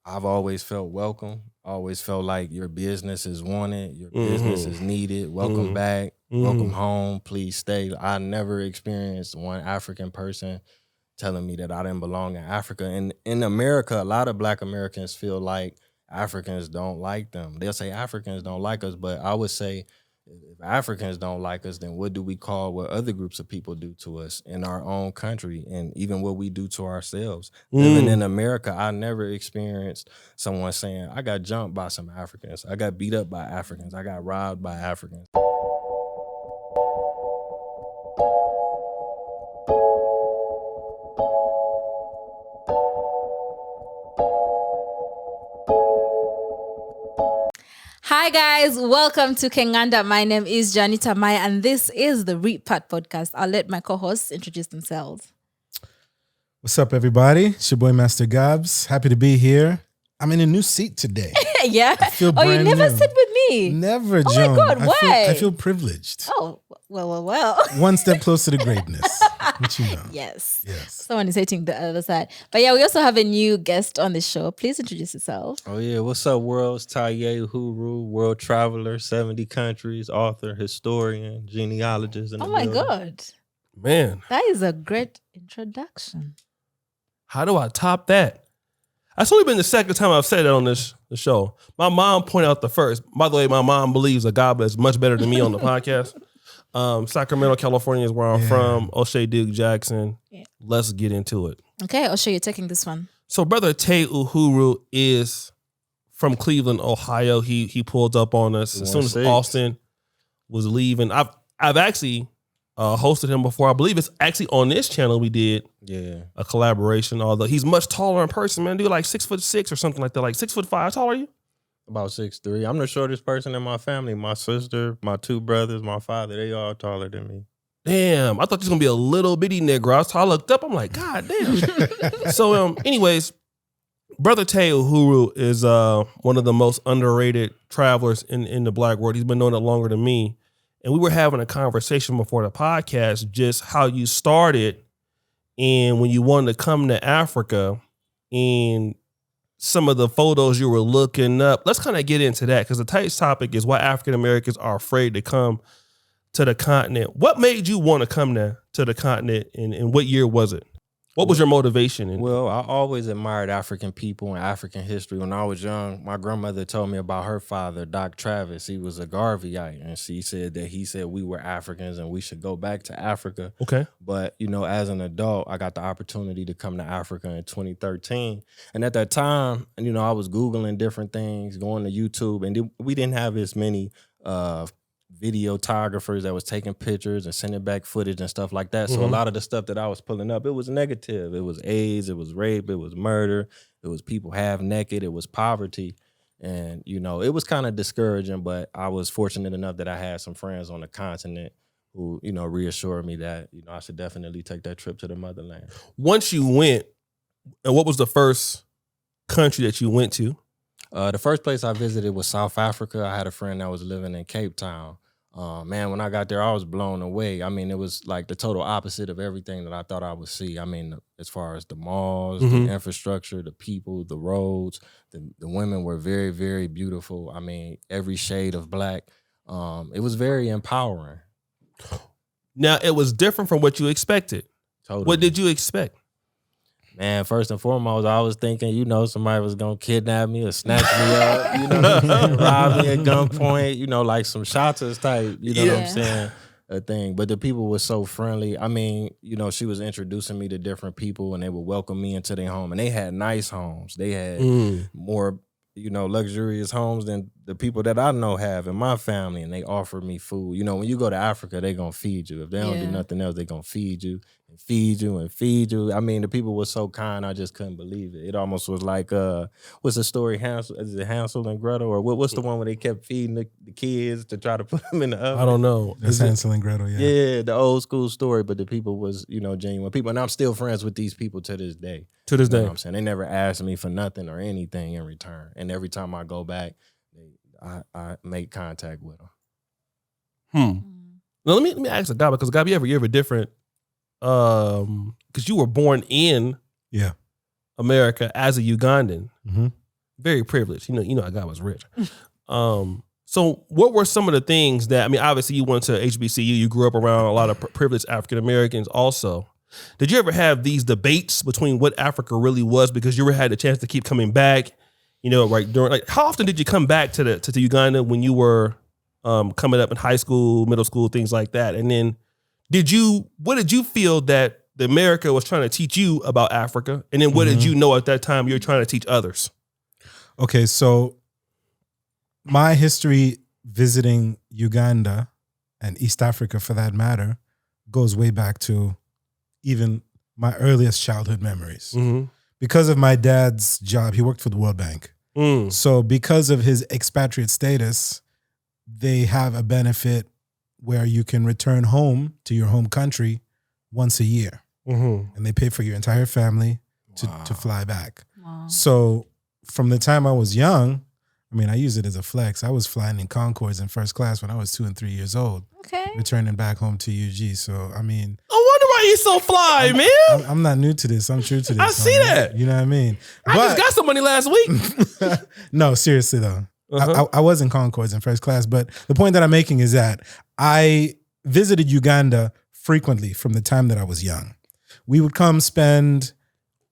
I've always felt welcome. Always felt like your business is wanted, your business is needed. Welcome back, welcome home. Please stay. I never experienced one African person telling me that I didn't belong in Africa. And in America, a lot of Black Americans feel like Africans don't like them. They'll say Africans don't like us, but I would say if Africans don't like us, then what do we call what other groups of people do to us in our own country, and even what we do to ourselves? Living in America, I never experienced someone saying, I got jumped by some Africans, I got beat up by Africans, I got robbed by Africans. Hi guys, welcome to Kenganda. My name is Janita Maya and this is the Repat podcast. I'll let my co-hosts introduce themselves. What's up, everybody? It's your boy Master Gabs. Happy to be here. I'm in a new seat today. Yeah. I feel Oh, you never new. sit with me. Never, Oh Joan. my God, why? I feel privileged. Oh, well. One step closer to greatness. What you know? Yes. Yes. Someone is hating the other side. But yeah, we also have a new guest on the show. Please introduce yourself. Oh yeah, what's up, world? It's Tayo Uhuru, world traveler, 70 countries, author, historian, genealogist. Oh my God. Man, That is a great introduction. how do I top that? That's only been the second time I've said that on the show. My mom pointed out the first. By the way, my mom believes that God is much better than me on the podcast. Sacramento, California is where I'm from. O'Shea Duke Jackson. Yeah. Let's get into it. Okay, I'll show you taking this one. So brother Tayo Uhuru is from Cleveland, Ohio. He pulled up on us as soon as 1-6. Austin was leaving. I've actually hosted him before. I believe it's actually on this channel we did a collaboration. Although he's much taller in person, man. Dude, like 6'6" or something like that. Like 6'5". How tall are you? About 6'3". I'm the shortest person in my family. My sister, my two brothers, my father, they all taller than me. Damn, I thought you was gonna be a little bitty nigga. I looked up, I'm like, God damn. So anyways, brother Tayo Uhuru is one of the most underrated travelers in the Black world. He's been doing it longer than me. And we were having a conversation before the podcast, just how you started and when you wanted to come to Africa and some of the photos you were looking up. Let's kind of get into that because the tight topic is why African Americans are afraid to come to the continent. What made you want to come to the continent and what year was it? What was your motivation? Well, I always admired African people and African history. When I was young, my grandmother told me about her father, Doc Travis. He was a Garveyite, and she said that he said we were Africans and we should go back to Africa. Okay. But, as an adult, I got the opportunity to come to Africa in 2013. And at that time, I was Googling different things, going to YouTube, and we didn't have as many videographers that was taking pictures and sending back footage and stuff like that. So a lot of the stuff that I was pulling up, it was negative. It was AIDS, it was rape, it was murder, it was people half naked, it was poverty. And, it was kind of discouraging, but I was fortunate enough that I had some friends on the continent who, reassured me that, I should definitely take that trip to the motherland. Once you went, and what was the first country that you went to? The first place I visited was South Africa. I had a friend that was living in Cape Town. Man, when I got there, I was blown away. I mean, it was like the total opposite of everything that I thought I would see. I mean, as far as the malls, the infrastructure, the people, the roads, the women were very, very beautiful. I mean, every shade of black. It was very empowering. Now, it was different from what you expected. Totally. What did you expect? Man, first and foremost, I was thinking, somebody was going to kidnap me or snatch me up, rob me at gunpoint, like some shotters type, what I'm saying, a thing. But the people were so friendly. I mean, she was introducing me to different people and they would welcome me into their home. And they had nice homes. They had more, luxurious homes than the people that I know have in my family. And they offered me food. When you go to Africa, they're going to feed you. If they don't do nothing else, they're going to feed you. Feed you and feed you. I mean, the people were so kind, I just couldn't believe it. It almost was like, what's the story, Is it Hansel and Gretel? Or what's the one where they kept feeding the kids to try to put them in the oven? I don't know. That's Hansel and Gretel, yeah. Yeah, the old school story, but the people was, genuine people. And I'm still friends with these people to this day. To this day. You know what I'm saying? They never asked me for nothing or anything in return. And every time I go back, I make contact with them. Now, let me ask a guy, because Gabi, you have a different, because you were born in America as a Ugandan. very privileged. You know, God was rich. So what were some of the things that, I mean, obviously you went to HBCU, you grew up around a lot of privileged African Americans also. Did you ever have these debates between what Africa really was, because you ever had the chance to keep coming back? You know, right during, like, how often did you come back to Uganda when you were coming up in high school, middle school, things like that? And then what did you feel that the America was trying to teach you about Africa? And then what did you know at that time you were trying to teach others? Okay, so my history visiting Uganda and East Africa, for that matter, goes way back to even my earliest childhood memories. Because of my dad's job, he worked for the World Bank. So because of his expatriate status, they have a benefit where you can return home to your home country once a year. And they pay for your entire family to fly back. Wow. So from the time I was young, I mean, I use it as a flex. I was flying in Concords in first class when I was 2 and 3 years old. Okay. Returning back home to UG. So, I mean, I wonder why you so fly, man. I'm not new to this. I'm true to this. I see that. You know what I mean? I just got some money last week. No, seriously though. I was in Concords in first class, but the point that I'm making is that I visited Uganda frequently from the time that I was young. We would come spend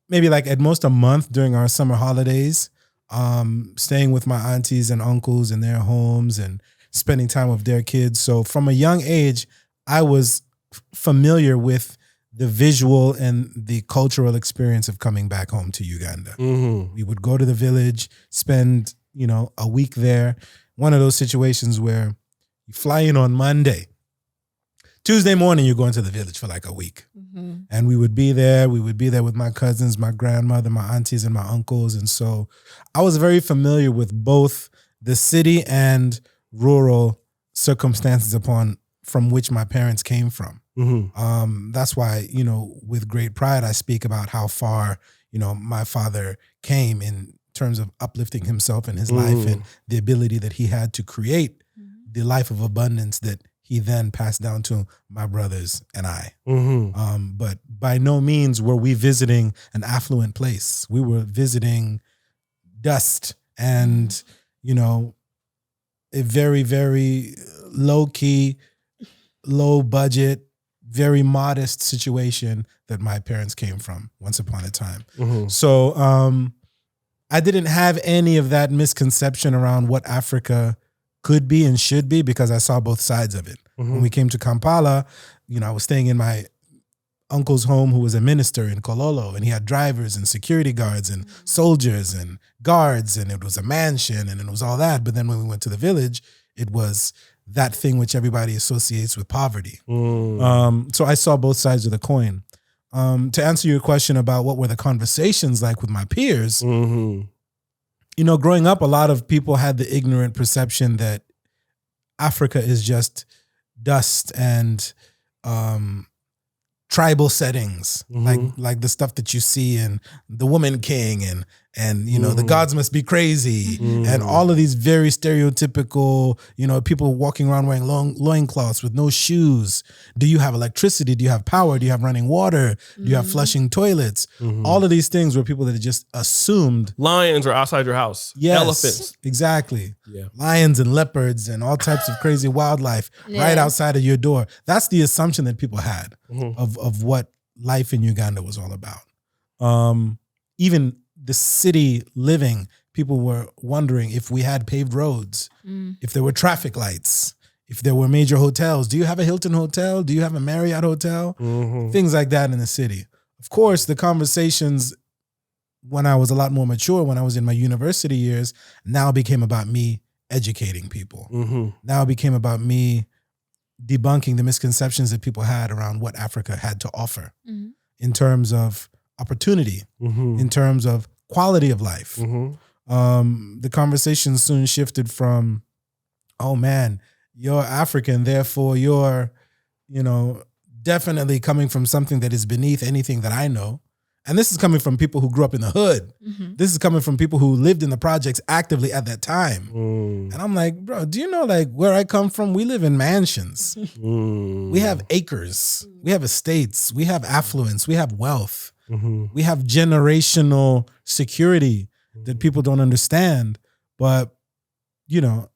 maybe like at most a month during our summer holidays, staying with my aunties and uncles in their homes and spending time with their kids. So from a young age, I was familiar with the visual and the cultural experience of coming back home to Uganda. We would go to the village, spend, a week there. One of those situations where you fly in on Monday. Tuesday morning, you're going to the village for like a week. And we would be there. We would be there with my cousins, my grandmother, my aunties, and my uncles. And so I was very familiar with both the city and rural circumstances from which my parents came from. That's why, with great pride, I speak about how far, my father came in terms of uplifting himself and his life and the ability that he had to create the life of abundance that he then passed down to my brothers and I. But by no means were we visiting an affluent place. We were visiting dust and, a very, very low-key, low-budget, very modest situation that my parents came from once upon a time. So I didn't have any of that misconception around what Africa could be and should be because I saw both sides of it. When we came to Kampala, I was staying in my uncle's home who was a minister in Kololo, and he had drivers and security guards and soldiers and guards, and it was a mansion and it was all that. But then when we went to the village, it was that thing which everybody associates with poverty. So I saw both sides of the coin. To answer your question about what were the conversations like with my peers, growing up, a lot of people had the ignorant perception that Africa is just dust and tribal settings, like the stuff that you see in The Woman King and the gods must be crazy and all of these very stereotypical, people walking around wearing loincloths with no shoes. Do you have electricity? Do you have power? Do you have running water? Do you have flushing toilets? All of these things were people that just assumed lions are outside your house. Yes, elephants. Exactly. Yeah. Lions and leopards and all types of crazy wildlife right outside of your door. That's the assumption that people had of what life in Uganda was all about. Even the city living, people were wondering if we had paved roads, if there were traffic lights, if there were major hotels. Do you have a Hilton hotel? Do you have a Marriott hotel? Things like that in the city. Of course, the conversations when I was a lot more mature, when I was in my university years, now became about me educating people. Now it became about me debunking the misconceptions that people had around what Africa had to offer in terms of opportunity, in terms of quality of life. The conversation soon shifted from, oh man, you're African, therefore you're, definitely coming from something that is beneath anything that I know. And this is coming from people who grew up in the hood. This is coming from people who lived in the projects actively at that time. And I'm like, bro, do you know where I come from? We live in mansions. We have acres. We have estates. We have affluence. We have wealth. We have generational security. that people don't understand. But, you know,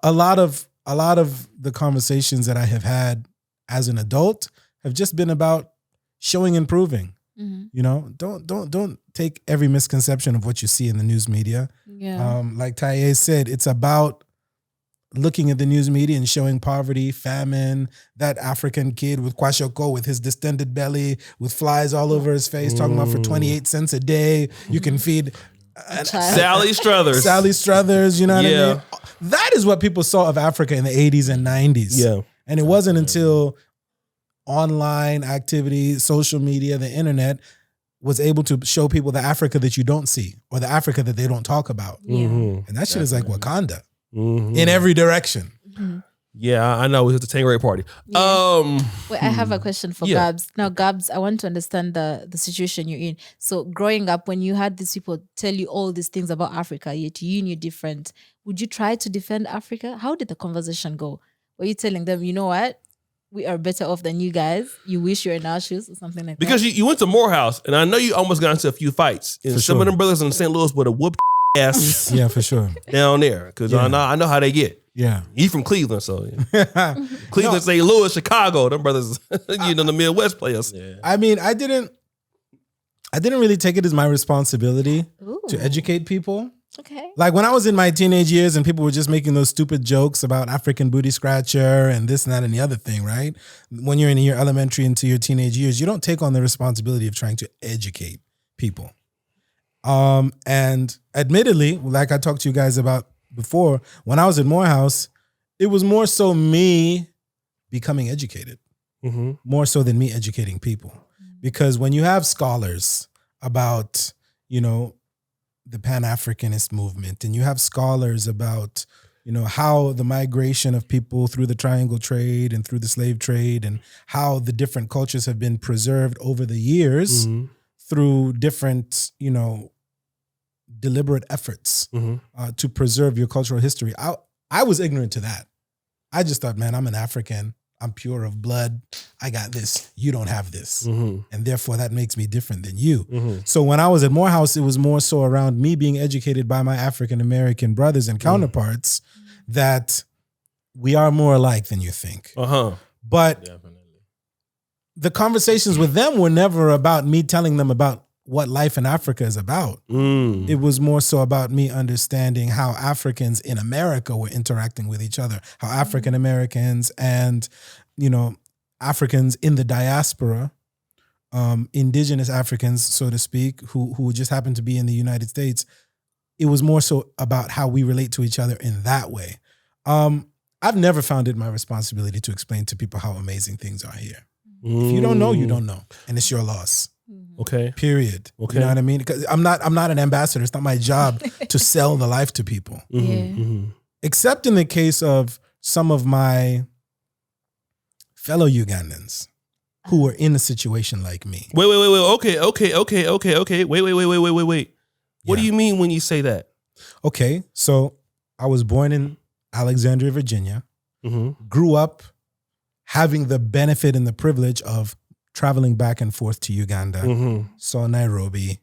a lot of the conversations that I have had as an adult have just been about showing and proving. You know, don't take every misconception of what you see in the news media. Yeah. Like Taye said, it's about looking at the news media and showing poverty, famine, that African kid with kwashoko, with his distended belly, with flies all over his face, talking about for 28 cents a day, you can feed Sally Struthers. Sally Struthers, you know what I mean? That is what people saw of Africa in the 80s and 90s. Yeah. And it wasn't until online activity, social media, the internet was able to show people the Africa that you don't see or the Africa that they don't talk about. And that shit is like Wakanda in every direction. Yeah, I know. It was a Tangeray party. Yeah. Wait, I have a question for Yeah. Gabs. Now, Gabs, I want to understand the situation you're in. So growing up, when you had these people tell you all these things about Africa, yet you knew different, would you try to defend Africa? How did the conversation go? Were you telling them, you know what? We are better off than you guys. You wish you're in our shoes or something like Because that. you went to Morehouse, and I know you almost got into a few fights. And For some sure. of them brothers in St. Louis would have whooped ass Yeah, for sure. down there. Because Yeah. I know how they get. Yeah. He from Cleveland, so Cleveland, St. Louis, Chicago. Them brothers, the Midwest players. Yeah. I mean, I didn't really take it as my responsibility Ooh. to educate people. Okay. Like when I was in my teenage years and people were just making those stupid jokes about African booty scratcher and this and that and the other thing, right? When you're in your elementary into your teenage years, you don't take on the responsibility of trying to educate people. And admittedly, like I talked to you guys about before, when I was at Morehouse, it was more so me becoming educated, more so than me educating people. Because when you have scholars about, you know, the Pan-Africanist movement, and you have scholars about, you know, how the migration of people through the triangle trade and through the slave trade and how the different cultures have been preserved over the years through different, you know, deliberate efforts to preserve your cultural history. I was ignorant to that. I just thought, man, I'm an African. I'm pure of blood. I got this. You don't have this. And therefore that makes me different than you. So when I was at Morehouse, it was more so around me being educated by my African-American brothers and counterparts that we are more alike than you think. But Definitely. the conversations with them were never about me telling them about what life in Africa is about. It was more so about me understanding how Africans in America were interacting with each other, how African Americans and, you know, Africans in the diaspora, indigenous Africans, so to speak, who just happen to be in the United States. It was more so about how we relate to each other in that way. I've never found it my responsibility to explain to people how amazing things are here. If you don't know, you don't know. And it's your loss. Okay. Period. Okay. You know what I mean? Because I'm not an ambassador. It's not my job to sell the life to people. Except in the case of some of my fellow Ugandans who were in a situation like me. Wait. Okay. Wait. What do you mean when you say that? Okay, so I was born in Alexandria, Virginia, grew up having the benefit and the privilege of traveling back and forth to Uganda, saw Nairobi,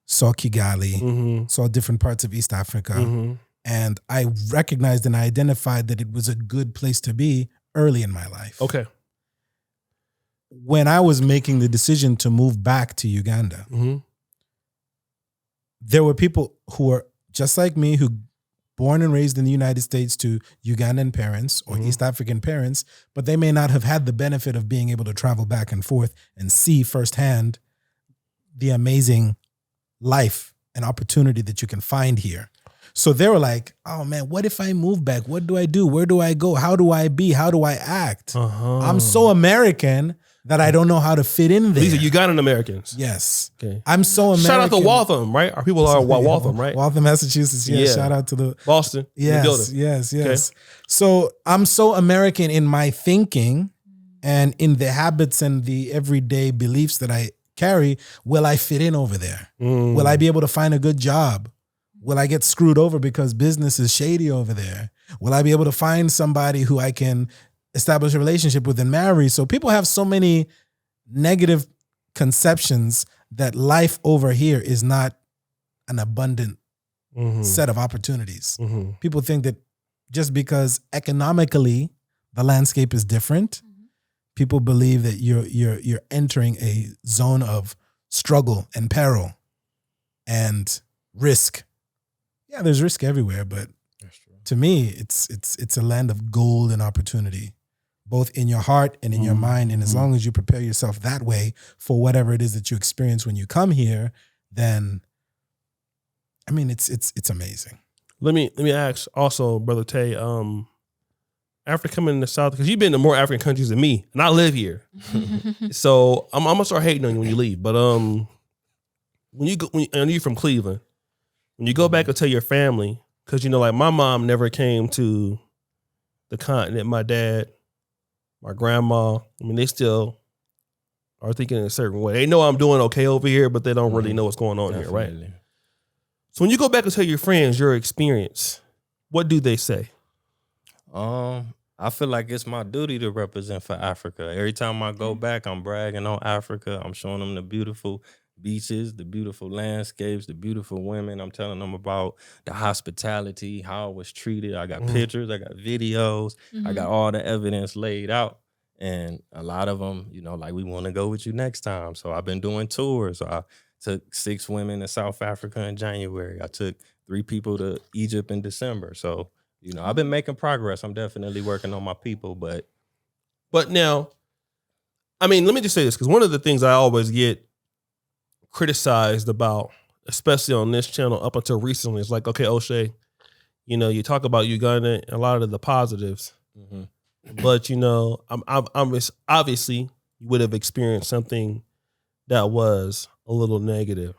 saw Kigali, saw different parts of East Africa. And I recognized and I identified that it was a good place to be early in my life. Okay. When I was making the decision to move back to Uganda, there were people who were just like me, who born and raised in the United States to Ugandan parents or East African parents, but they may not have had the benefit of being able to travel back and forth and see firsthand the amazing life and opportunity that you can find here. So they were like, oh man, what if I move back? What do I do? Where do I go? How do I be? How do I act? I'm so American that I don't know how to fit in there. These are Ugandan Americans. Yes. Okay. I'm so American. Shout out to Waltham, right? Our people are Waltham, right? Waltham, Massachusetts. Yeah. Yeah. Shout out to the Boston. Yes. Okay. So I'm so American in my thinking and in the habits and the everyday beliefs that I carry. Will I fit in over there? Will I be able to find a good job? Will I get screwed over because business is shady over there? Will I be able to find somebody who I can establish a relationship with and marry? So people have so many negative conceptions that life over here is not an abundant set of opportunities. People think that just because economically the landscape is different, people believe that you're entering a zone of struggle and peril and risk. Yeah, there's risk everywhere, but to me, it's a land of gold and opportunity, both in your heart and in your mind. And as long as you prepare yourself that way for whatever it is that you experience when you come here, then I mean, it's amazing. Let me ask also, Brother Tay, after coming in the South, because you've been to more African countries than me, and I live here, so I'm gonna start hating on you when you leave. But when you go, I know you're from Cleveland, when you go back and tell your family, because like my mom never came to the continent, my dad, my grandma, I mean, they still are thinking in a certain way. They know I'm doing okay over here, but they don't really know what's going on here, right? So when you go back and tell your friends your experience, what do they say? I feel like it's my duty to represent for Africa. Every time I go back, I'm bragging on Africa. I'm showing them the beautiful beaches, the beautiful landscapes, the beautiful women. I'm telling them about the hospitality, how I was treated. I got pictures, I got videos, I got all the evidence laid out. And a lot of them, like, we want to go with you next time. So I've been doing tours. I took 6 women to South Africa in January. I took 3 people to Egypt in December. So, I've been making progress. I'm definitely working on my people, but now, I mean, let me just say this, because one of the things I always get criticized about, especially on this channel up until recently, is like, okay, O'Shea, you talk about Uganda and a lot of the positives, but I'm obviously you would have experienced something that was a little negative,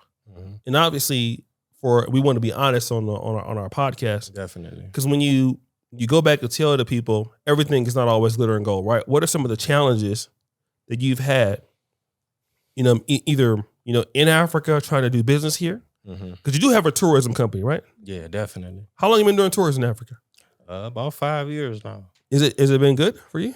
and obviously we want to be honest on our podcast, definitely, because when you go back and tell the people everything is not always glitter and gold, right? What are some of the challenges that you've had, either in Africa trying to do business here? Because you do have a tourism company, right? Yeah, definitely. How long you been doing tours in Africa? About 5 years now. Is it been good for you?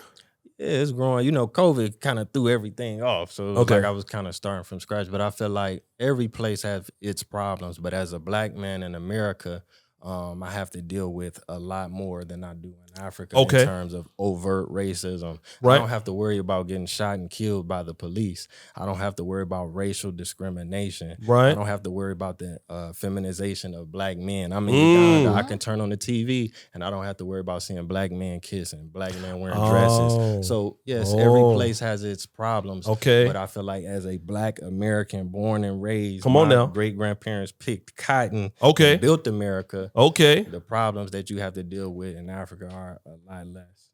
Yeah, it's growing. COVID kind of threw everything off. So it was like I was kind of starting from scratch. But I feel like every place has its problems. But as a black man in America, I have to deal with a lot more than I do in Africa in terms of overt racism. Right. I don't have to worry about getting shot and killed by the police. I don't have to worry about racial discrimination. Right. I don't have to worry about the feminization of black men. I'm in Uganda. I can turn on the TV and I don't have to worry about seeing black men kissing, black men wearing dresses. So yes, every place has its problems. Okay. But I feel like as a black American born and raised, my great-grandparents picked cotton, and built America. Okay. The problems that you have to deal with in Africa are a lot less.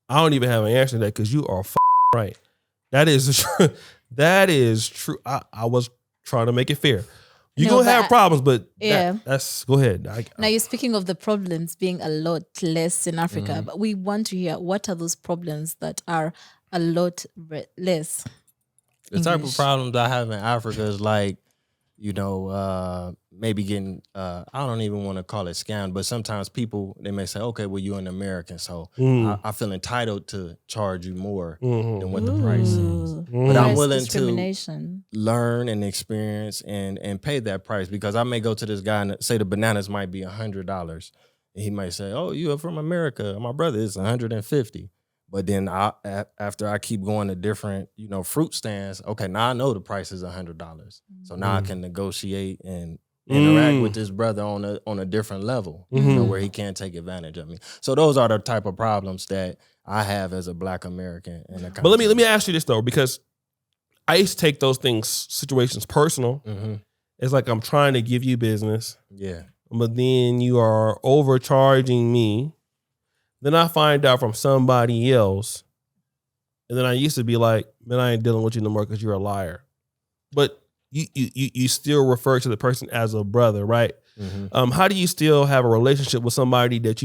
I don't even have an answer to that, because you are right. That is true. That is true. I was trying to make it fair. You're going to have problems, but that's go ahead. Now, you're speaking of the problems being a lot less in Africa, but we want to hear, what are those problems that are a lot less? The type of problems I have in Africa is like, maybe getting, I don't even want to call it scammed, but sometimes people, they may say, okay, well, you're an American, so I feel entitled to charge you more than what the price is. But I'm willing to learn and experience and pay that price, because I may go to this guy and say the bananas might be $100. And he might say, oh, you are from America. My brother, it's $150. But then after I keep going to different, fruit stands, okay, now I know the price is $100. So now I can negotiate and interact with this brother on a different level, where he can't take advantage of me. So those are the type of problems that I have as a black American. But let me ask you this though, because I used to take those situations personal. It's like I'm trying to give you business. Yeah. But then you are overcharging me. Then I find out from somebody else, and then I used to be like, man, I ain't dealing with you no more because you're a liar. But you still refer to the person as a brother, right? How do you still have a relationship with somebody that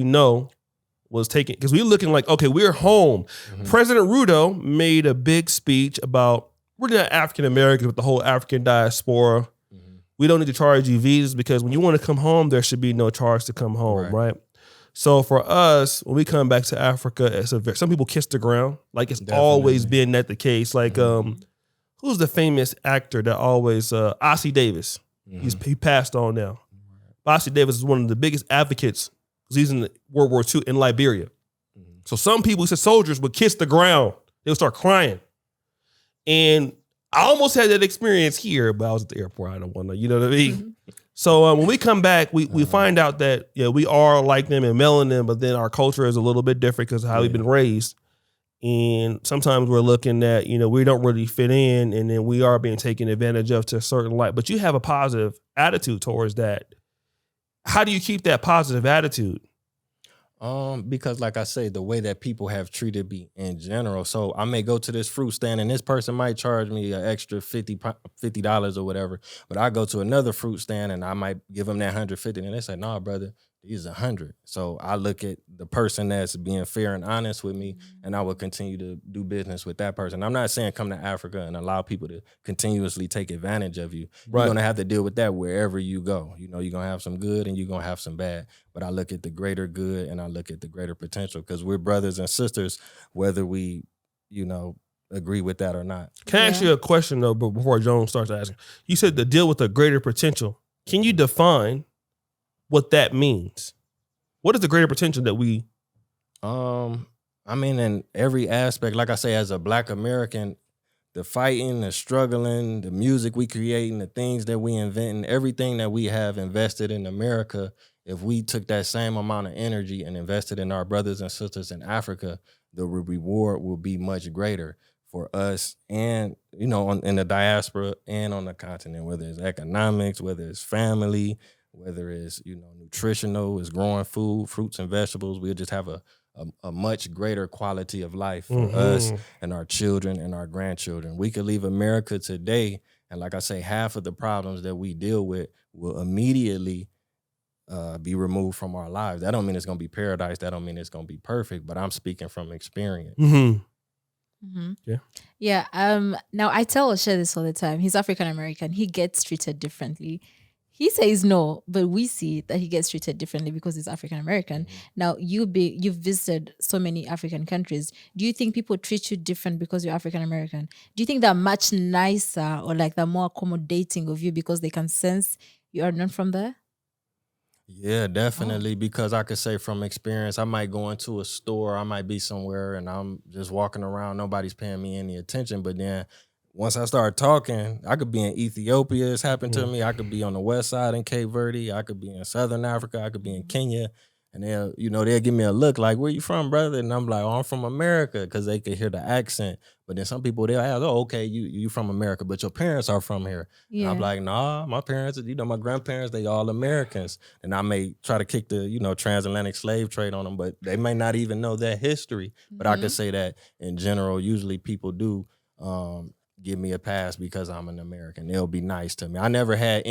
was taken? Because we're looking like, okay, we're home. President Ruto made a big speech about, we're not African Americans, but the whole African diaspora. We don't need to charge you visas, because when you want to come home, there should be no charge to come home, right? So for us, when we come back to Africa, some people kiss the ground. Like it's always been that the case. Like, who's the famous actor that always, Ossie Davis? He passed on now. Bossie Davis is one of the biggest advocates because he's in World War II in Liberia. So some people, he said, soldiers would kiss the ground. They would start crying. And I almost had that experience here, but I was at the airport. I don't want to, you know what I mean? So when we come back, we find out that we are like them and melanin, but then our culture is a little bit different because of how we've been raised. And sometimes we're looking at, we don't really fit in, and then we are being taken advantage of to a certain light. But you have a positive attitude towards that. How do you keep that positive attitude? Because like I say, the way that people have treated me in general. So I may go to this fruit stand and this person might charge me an extra $50 or whatever. But I go to another fruit stand and I might give them that $150 and they say, "Nah, brother, these are $100." So I look at the person that's being fair and honest with me, and I will continue to do business with that person. I'm not saying come to Africa and allow people to continuously take advantage of you. Right. You're going to have to deal with that wherever you go. You're going to have some good and you're going to have some bad. But I look at the greater good and I look at the greater potential because we're brothers and sisters, whether we, agree with that or not. Can I ask you a question, though, before Joan starts asking? You said to deal with the greater potential. Can you define what that means? What is the greater potential that we... in every aspect, like I say, as a Black American, the fighting, the struggling, the music we create, and the things that we invent, and everything that we have invested in America, if we took that same amount of energy and invested in our brothers and sisters in Africa, the reward will be much greater for us and, in the diaspora and on the continent, whether it's economics, whether it's family, whether it's, nutritional, it's growing food, fruits and vegetables. We'll just have a much greater quality of life for us and our children and our grandchildren. We could leave America today, and like I say, half of the problems that we deal with will immediately be removed from our lives. That don't mean it's going to be paradise. That don't mean it's going to be perfect, but I'm speaking from experience. Yeah. Now I tell Osha this all the time. He's African American. He gets treated differently. He says no, but we see that he gets treated differently because he's African American. Now you've visited so many African countries. Do you think people treat you different because you're African American? Do you think they're much nicer or like they're more accommodating of you because they can sense you are not from there? Yeah, definitely. Because I could say from experience, I might go into a store, I might be somewhere and I'm just walking around, nobody's paying me any attention. But then once I start talking, I could be in Ethiopia, it's happened to me. I could be on the west side in Cape Verde. I could be in Southern Africa. I could be in Kenya. And they'll give me a look like, "Where you from, brother?" And I'm like, "Oh, I'm from America," because they could hear the accent. But then some people, they'll ask, "Oh, okay, you from America, but your parents are from here." Yeah. And I'm like, "Nah, my parents, my grandparents, they all Americans." And I may try to kick the, transatlantic slave trade on them, but they may not even know that history. But I could say that in general, usually people do give me a pass because I'm an American. They'll be nice to me. I never had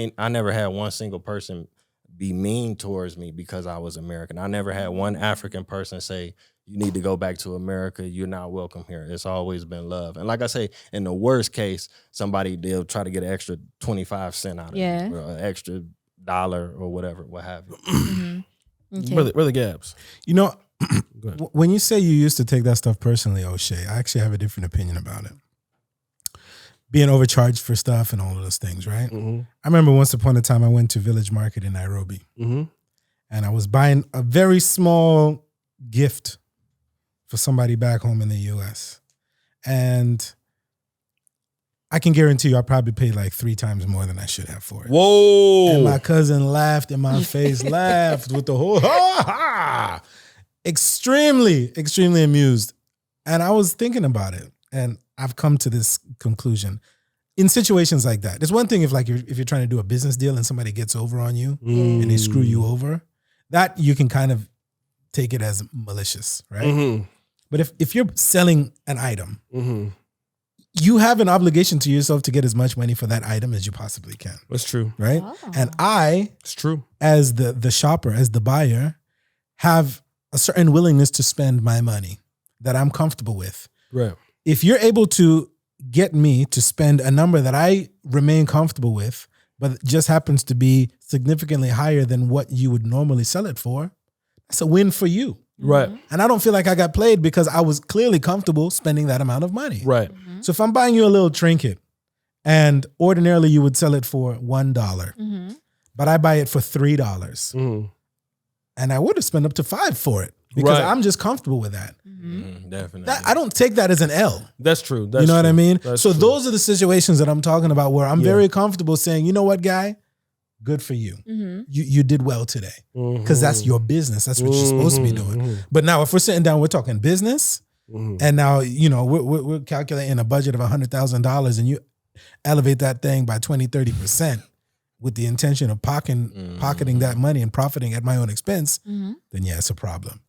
one single person be mean towards me because I was American. I never had one African person say, "You need to go back to America. You're not welcome here." It's always been love. And like I say, in the worst case, they'll try to get an extra 25 cents out of me or an extra $1 or whatever, what have you. Okay. Brother Gabs. When you say you used to take that stuff personally, O'Shea, I actually have a different opinion about it. Being overcharged for stuff and all of those things, right? I remember once upon a time I went to Village Market in Nairobi and I was buying a very small gift for somebody back home in the US. And I can guarantee you I probably paid like 3 times more than I should have for it. Whoa. And my cousin laughed in my face, laughed with the whole, ha ha! Extremely, extremely amused. And I was thinking about it. And I've come to this conclusion. In situations like that, it's one thing if you're trying to do a business deal and somebody gets over on you and they screw you over, that you can kind of take it as malicious, right? But if you're selling an item, you have an obligation to yourself to get as much money for that item as you possibly can. That's true. Right? Oh. And it's true. As the shopper, as the buyer, have a certain willingness to spend my money that I'm comfortable with. Right. If you're able to get me to spend a number that I remain comfortable with, but just happens to be significantly higher than what you would normally sell it for, that's a win for you. Right. And I don't feel like I got played because I was clearly comfortable spending that amount of money. Right. So if I'm buying you a little trinket And ordinarily you would sell it for $1, but I buy it for $3. And I would have spent up to $5 for it because I'm just comfortable with that. Definitely. I don't take that as an L. That's true. You know what I mean? That's so true. those are the situations that I'm talking about where I'm very comfortable saying, you know what, guy? Good for you. You did well today because that's your business. That's what you're supposed to be doing. But now if we're sitting down, we're talking business and now, we're calculating a budget of $100,000 and you elevate that thing by 20, 30% with the intention of pocketing that money and profiting at my own expense, then yeah, it's a problem.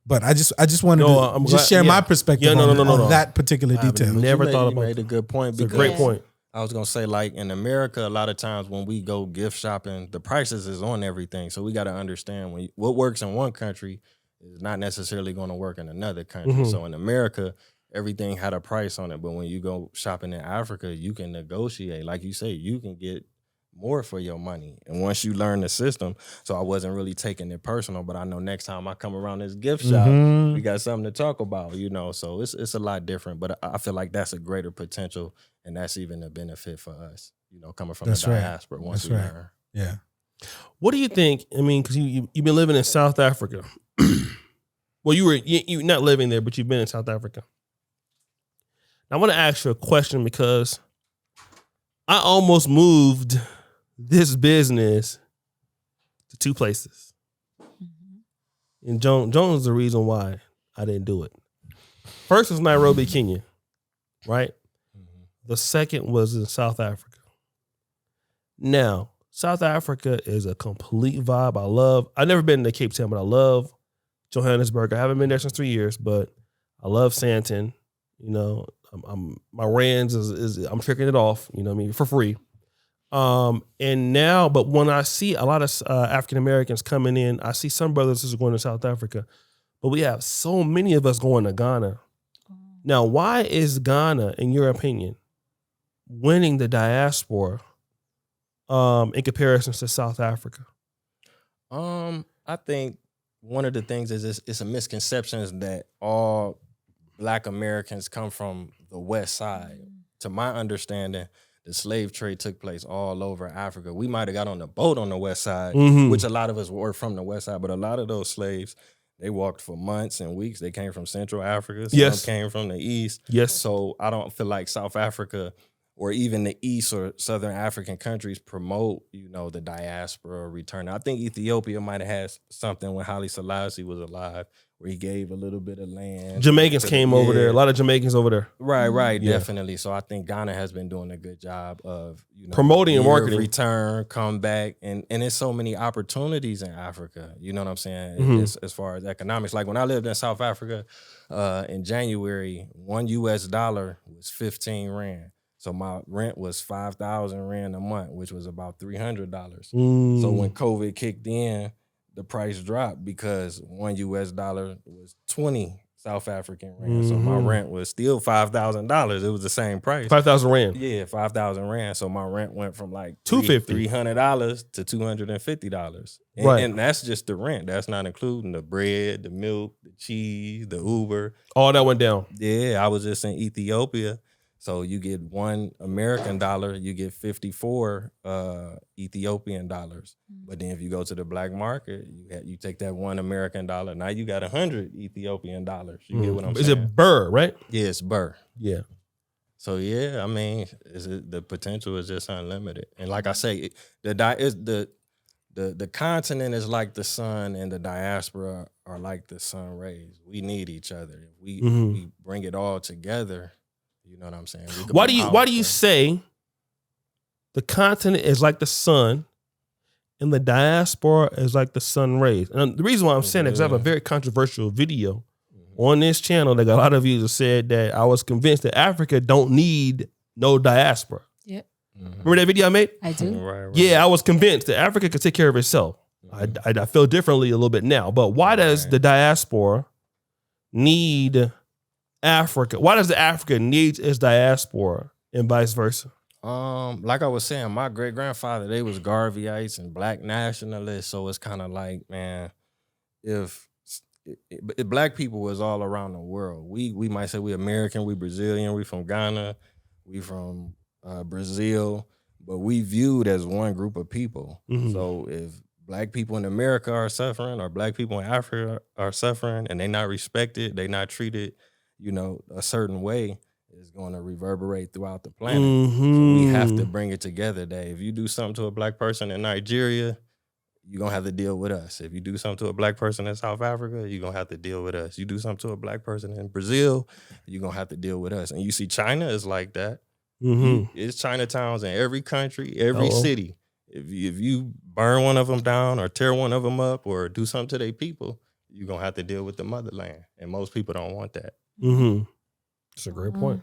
But I just wanted to share my perspective on that particular detail. Never thought about it. You made a good point. It's a great point. I was going to say, like, in America, a lot of times when we go gift shopping, the prices is on everything. So we got to understand what works in one country is not necessarily going to work in another country. So in America, everything had a price on it. But when you go shopping in Africa, you can negotiate. Like you say, you can get more for your money. And once you learn the system, so I wasn't really taking it personal, but I know next time I come around this gift shop, we got something to talk about, so it's a lot different, but I feel like that's a greater potential and that's even a benefit for us, coming from the diaspora once we learn. Yeah. What do you think? I mean, because you've been living in South Africa. Well, you're not living there, but you've been in South Africa. I want to ask you a question because I almost moved this business to 2 places. And Jones is the reason why I didn't do it. First was Nairobi, Kenya, right? The second was in South Africa. Now, South Africa is a complete vibe. I've never been to Cape Town, but I love Johannesburg. I haven't been there since 3 years, but I love Sandton. My rands I'm tricking it off, for free. And now, but when I see a lot of African Americans coming in, I see some brothers who are going to South Africa, but we have so many of us going to Ghana. Now, why is Ghana, in your opinion, winning the diaspora in comparison to South Africa? I think one of the things is it's a misconception that all Black Americans come from the West Side. To my understanding, the slave trade took place all over Africa. We might have got on the boat on the West Side, which a lot of us were from the West Side, but a lot of those slaves, they walked for months and weeks. They came from Central Africa. Some came from the East. Yes. So I don't feel like South Africa or even the East or Southern African countries promote, the diaspora return. I think Ethiopia might have had something when Haile Selassie was alive, where he gave a little bit of land. Jamaicans came over there. A lot of Jamaicans over there. Right, definitely. So I think Ghana has been doing a good job of promoting and marketing. Return, come back, and there's so many opportunities in Africa. You know what I'm saying? As far as economics, like when I lived in South Africa in January, $1 was 15 rand. So my rent was 5,000 rand a month, which was about $300. So when COVID kicked in, the price dropped because $1 was 20 South African rand. So my rent was still $5,000. It was the same price. 5,000 rand. Yeah, 5,000 rand. So my rent went from like $300 to $250. Right. And that's just the rent. That's not including the bread, the milk, the cheese, the Uber. All that went down. Yeah, I was just in Ethiopia. So you get $1 American dollar, you get 54 Ethiopian dollars. But then if you go to the black market, you take that $1 American dollar, now you got 100 Ethiopian dollars. You get what I'm saying? Is it Burr, right? Yeah, it's Burr. Yeah. So yeah, I mean, the potential is just unlimited. And like I say, the continent is like the sun, and the diaspora are like the sun rays. We need each other. We bring it all together. You know what I'm saying? Why do you say the continent is like the sun and the diaspora is like the sun rays? And the reason why I'm saying that is I have a very controversial video on this channel that got a lot of users said that I was convinced that Africa don't need no diaspora. Yep. Remember that video I made? I do. Right. Yeah, I was convinced that Africa could take care of itself. I feel differently a little bit now. But why does the diaspora need Africa? Why does the Africa need its diaspora and vice versa? Like I was saying, my great grandfather, they was Garveyites and black nationalists. So it's kind of like, man, if black people was all around the world, we might say we American, we Brazilian, we from Ghana, we from Brazil, but we viewed as one group of people. Mhm. So if black people in America are suffering or black people in Africa are suffering and they not respected, they not treated, a certain way, it's going to reverberate throughout the planet. So we have to bring it together that if you do something to a black person in Nigeria, you're going to have to deal with us. If you do something to a black person in South Africa, you're going to have to deal with us. You do something to a black person in Brazil, you're going to have to deal with us. And you see China is like that. It's Chinatowns in every country, every city. If you burn one of them down or tear one of them up or do something to their people, you're going to have to deal with the motherland. And most people don't want that. That's a great point.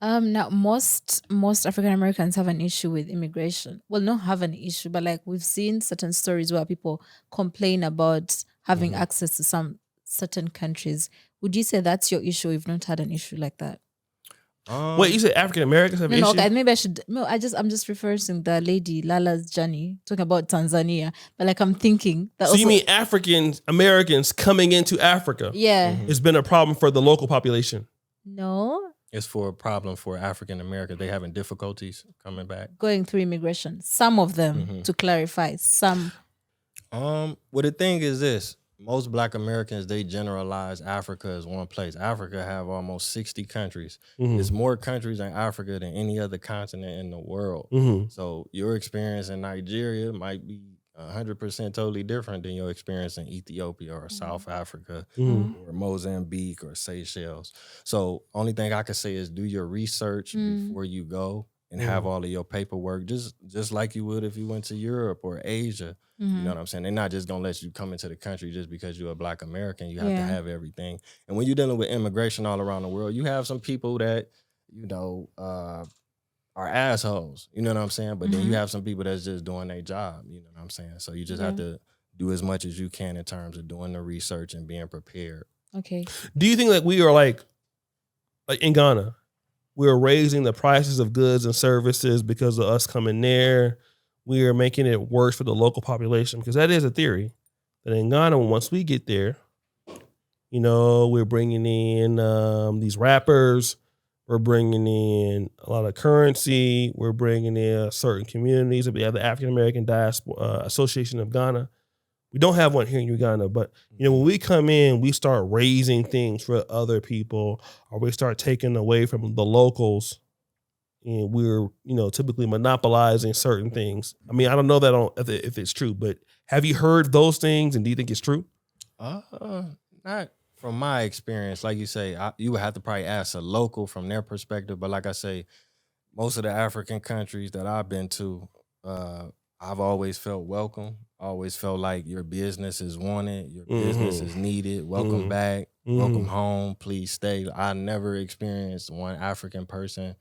Now most African Americans have an issue with immigration. Well, not have an issue, but like we've seen certain stories where people complain about having access to some certain countries. Would you say that's your issue? You've not had an issue like that? Wait, you said African Americans have an issue? Okay, maybe I should. No, I'm just referring to the lady Lala's journey talking about Tanzania. But like I'm thinking that. So you mean African Americans coming into Africa? Yeah, It's been a problem for the local population. No. It's for a problem for African Americans. They having difficulties coming back. Going through immigration. Some of them, to clarify, some. Well, the thing is this. Most black Americans, they generalize Africa as one place. Africa have almost 60 countries. There's more countries in Africa than any other continent in the world. So your experience in Nigeria might be 100% totally different than your experience in Ethiopia or South Africa or Mozambique or Seychelles. So only thing I could say is do your research before you go and have all of your paperwork, just like you would if you went to Europe or Asia. You know what I'm saying? They're not just going to let you come into the country just because you're a black American. You have to have everything. And when you're dealing with immigration all around the world, you have some people that, are assholes. You know what I'm saying? But then you have some people that's just doing their job. You know what I'm saying? So you just have to do as much as you can in terms of doing the research and being prepared. Okay. Do you think that we are like in Ghana, we're raising the prices of goods and services because of us coming there? We are making it worse for the local population, because that is a theory that in Ghana, once we get there, we're bringing in these rappers, we're bringing in a lot of currency, we're bringing in certain communities. We have the African American Diaspora Association of Ghana. We don't have one here in Uganda, but when we come in, we start raising things for other people, or we start taking away from the locals. And we're, typically monopolizing certain things. I mean, I don't know that if it's true, but have you heard those things, and do you think it's true? Not from my experience. Like you say, you would have to probably ask a local from their perspective. But like I say, most of the African countries that I've been to, I've always felt welcome. Always felt like your business is wanted, your business is needed. Welcome back, welcome home. Please stay. I never experienced one African person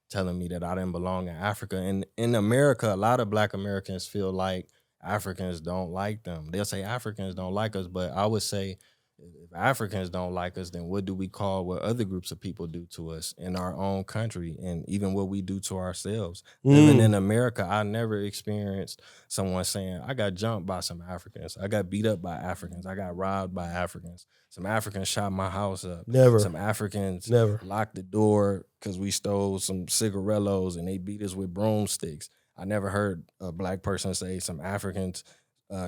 telling me that I didn't belong in Africa. And in America, a lot of black Americans feel like Africans don't like them. They'll say Africans don't like us, but I would say if Africans don't like us, then what do we call what other groups of people do to us in our own country, and even what we do to ourselves? Living in America, I never experienced someone saying, I got jumped by some Africans. I got beat up by Africans. I got robbed by Africans. Some Africans shot my house up. Never. Some Africans Never locked the door because we stole some cigarillos and they beat us with broomsticks. I never heard a black person say some Africans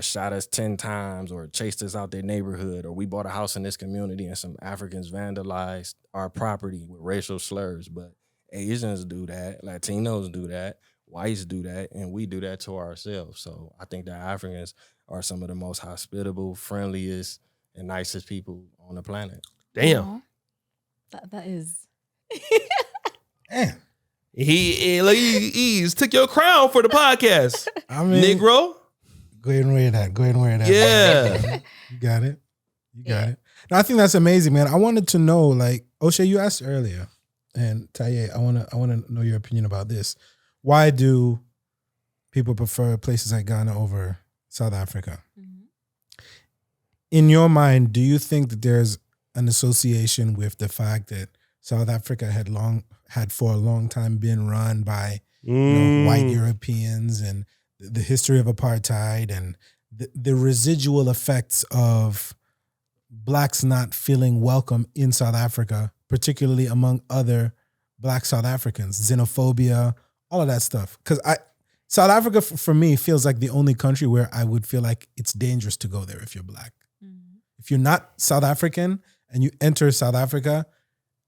shot us 10 times or chased us out their neighborhood, or we bought a house in this community and some Africans vandalized our property with racial slurs. But Asians do that, Latinos do that, whites do that, and we do that to ourselves. So I think that Africans are some of the most hospitable, friendliest, and nicest people on the planet. Damn. That is. Damn. He took your crown for the podcast. I mean, Negro. Go ahead and wear that. Go ahead and wear that. Yeah. You got it. You got it. No, I think that's amazing, man. I wanted to know, like, O'Shea, you asked earlier, and Taye, I wanna know your opinion about this. Why do people prefer places like Ghana over South Africa? In your mind, do you think that there's an association with the fact that South Africa had for a long time been run by white Europeans, and the history of apartheid, and the residual effects of blacks not feeling welcome in South Africa, particularly among other black South Africans, xenophobia, all of that stuff. Because South Africa for me feels like the only country where I would feel like it's dangerous to go there if you're black. Mm-hmm. If you're not South African and you enter South Africa,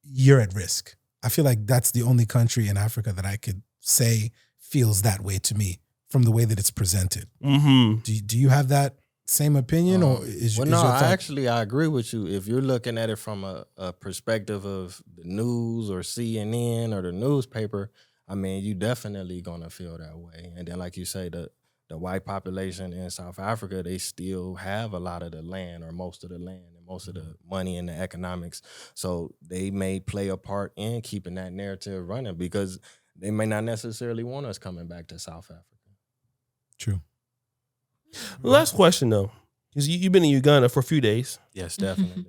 you're at risk. I feel like that's the only country in Africa that I could say feels that way to me from the way that it's presented. Mm-hmm. Do you have that same opinion, or is well, no, I agree with you. If you're looking at it from a perspective of the news or CNN or the newspaper, I mean, you definitely gonna feel that way. And then, like you say, the white population in South Africa, they still have a lot of the land or most of the land and most of the money and the economics. So they may play a part in keeping that narrative running because they may not necessarily want us coming back to South Africa. True. Last question, though, because you've been in Uganda for a few days. Yes, definitely.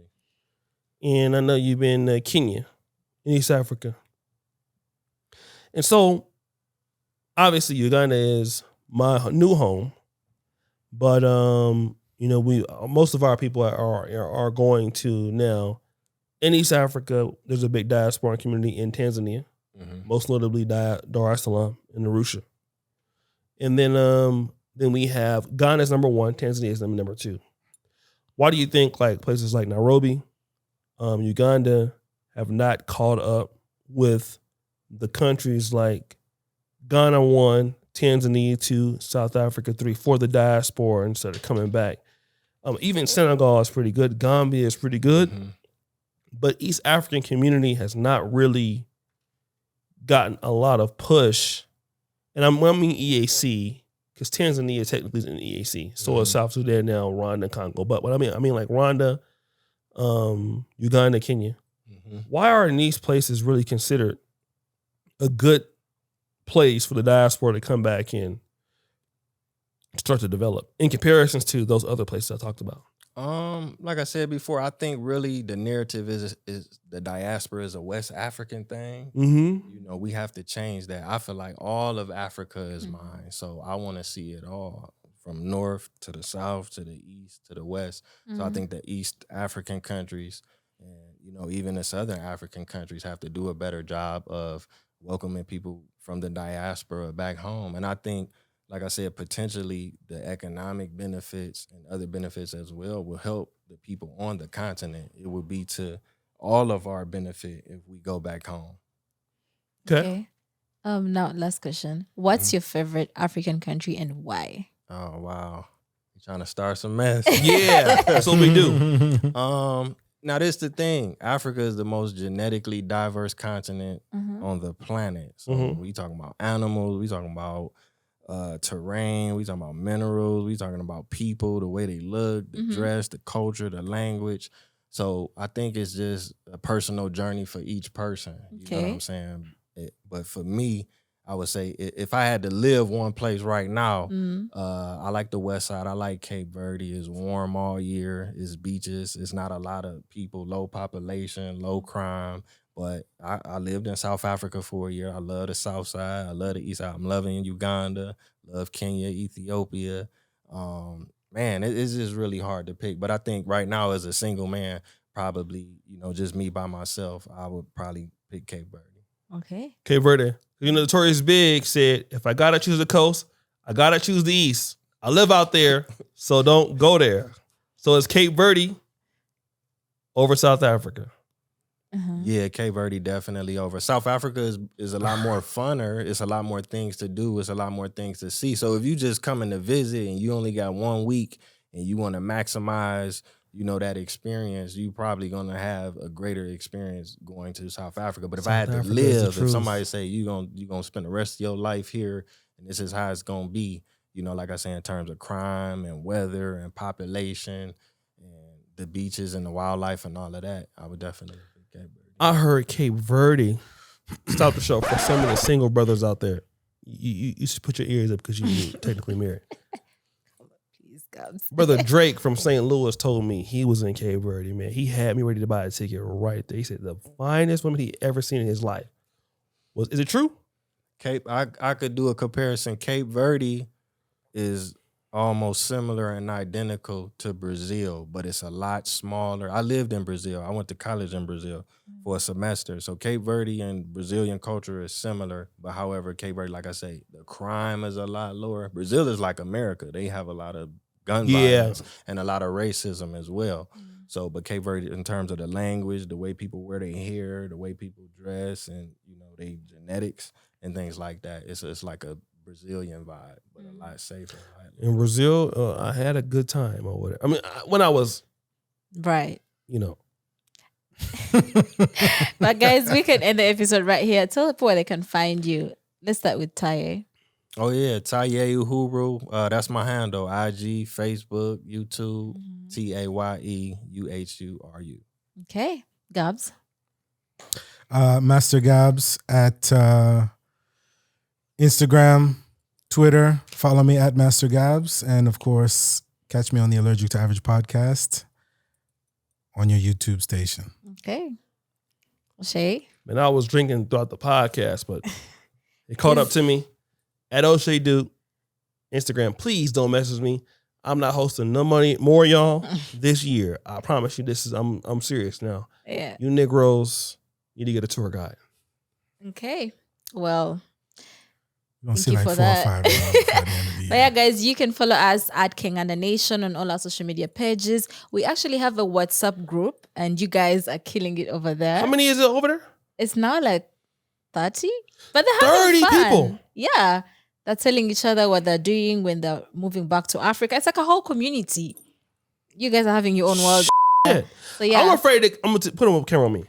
And I know you've been in Kenya, in East Africa. And so, obviously, Uganda is my new home. But, most of our people are going to now. In East Africa, there's a big diaspora community in Tanzania, most notably Dar es Salaam and Arusha. And then we have Ghana is number one, Tanzania is number two. Why do you think like places like Nairobi, Uganda have not caught up with the countries like Ghana 1, Tanzania 2, South Africa 3 for the diaspora instead of coming back? Even Senegal is pretty good. Gambia is pretty good. Mm-hmm. But East African community has not really gotten a lot of push. And I mean EAC, because Tanzania technically is in EAC. So is South Sudan now, Rwanda, Congo. But what I mean like Rwanda, Uganda, Kenya. Mm-hmm. Why aren't these places really considered a good place for the diaspora to come back in, start to develop in comparisons to those other places I talked about? Like I said before, I think really the narrative is the diaspora is a West African thing. Mm-hmm. We have to change that. I feel like all of Africa is mine. So I want to see it all from north to the south, to the east, to the west. So I think the East African countries and, even the Southern African countries have to do a better job of welcoming people from the diaspora back home. And I think, like I said, potentially the economic benefits and other benefits as well will help the people on the continent. It would be to all of our benefit if we go back home. Okay. Now, last question. What's your favorite African country and why? Oh, wow. You're trying to start some mess. Yeah, that's what we do. Now, this is the thing. Africa is the most genetically diverse continent on the planet. So we talking about animals, we talking about terrain, we talking about minerals, we talking about people, the way they look, the dress, the culture, the language. So I think it's just a personal journey for each person. You know what I'm saying? But for me, I would say if I had to live one place right now, I like the West Side. I like Cape Verde. It's warm all year. It's beaches. It's not a lot of people, low population, low crime. But I lived in South Africa for a year. I love the South Side. I love the East Side. I'm loving Uganda. Love Kenya, Ethiopia. Man, it's just really hard to pick. But I think right now as a single man, probably, just me by myself, I would probably pick Cape Verde. Okay. Cape Verde. Notorious Big said, if I got to choose the coast, I got to choose the East. I live out there, so don't go there. So it's Cape Verde over South Africa. Yeah, Cape Verde definitely over. South Africa is a lot more funner. It's a lot more things to do. It's a lot more things to see. So if you just coming to visit and you only got 1 week and you want to maximize, that experience, you probably gonna have a greater experience going to South Africa. But if I had to live, if somebody say you gonna spend the rest of your life here and this is how it's gonna be, like I say, in terms of crime and weather and population and the beaches and the wildlife and all of that, I would definitely. Cape Verde. I heard Cape Verde. Stop the show for some of the single brothers out there. You should put your ears up because you're technically married. Please, God. Brother Drake from St. Louis told me he was in Cape Verde, man. He had me ready to buy a ticket right there. He said the finest woman he ever seen in his life. Is it true? I could do a comparison. Cape Verde is almost similar and identical to Brazil, but it's a lot smaller. I lived in Brazil. I went to college in Brazil for a semester. So Cape Verde and Brazilian culture is similar, but however, Cape Verde, like I say, the crime is a lot lower. Brazil is like America. They have a lot of gun violence and a lot of racism as well. So, but Cape Verde, in terms of the language, the way people wear their hair, the way people dress, and they genetics and things like that, it's like a Brazilian vibe, but a lot safer. In Brazil, I had a good time or whatever. I mean, when I was right. But guys, we can end the episode right here. Tell people where they can find you. Let's start with Taye. Oh yeah, Tayo Uhuru. That's my handle. IG, Facebook, YouTube. TAYEUHURU. Okay, Gabs. Master Gabs at Instagram, Twitter. Follow me at Master Gabs, and of course, catch me on the Allergic to Average podcast on your YouTube station. Okay. O'Shea? Man, I was drinking throughout the podcast, but it caught up to me. At O'Shea Duke, Instagram, please don't message me. I'm not hosting no more y'all this year. I promise you this is, I'm serious now. Yeah. You Negroes, you need to get a tour guide. Okay. Well, You're gonna thank see you like for 4 or that. 5 by the end of the year. But yeah, guys, you can follow us at King and the Nation on all our social media pages. We actually have a WhatsApp group, and you guys are killing it over there. How many is it over there? It's now like 30, but they're 30 having fun. people. Yeah, they're telling each other what they're doing when they're moving back to Africa. It's like a whole community. You guys are having your own world. Shit. So yeah, I'm afraid that I'm gonna put them on camera on me.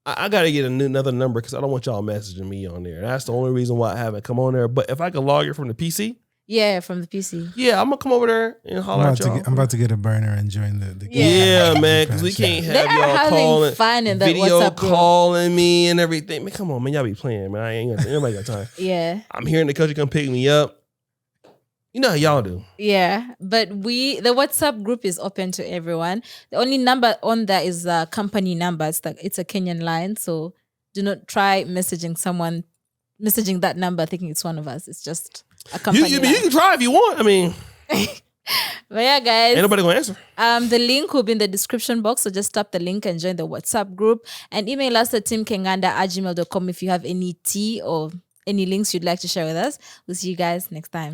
I gotta get another number because I don't want y'all messaging me on there. That's the only reason why I haven't come on there. But if I can log it from the PC, yeah, from the PC. yeah, I'm gonna come over there and holler at y'all. I'm about to get a burner and join the Yeah, man, because we can't They have are y'all having calling, fun in the video WhatsApp group. calling me and everything. Man, come on, man, y'all be playing, man. I ain't got nobody got time. Yeah, I'm here in the country, come pick me up. You know how y'all do. yeah. But the WhatsApp group is open to everyone. The only number on there is a company number. It's a Kenyan line, so do not try messaging that number thinking it's one of us. It's just a company You line. can try if you want. I mean, But yeah, guys. ain't nobody gonna answer. The link will be in the description box, so just tap the link and join the WhatsApp group. And email us at teamkenganda@gmail.com if you have any tea or any links you'd like to share with us. We'll see you guys next time.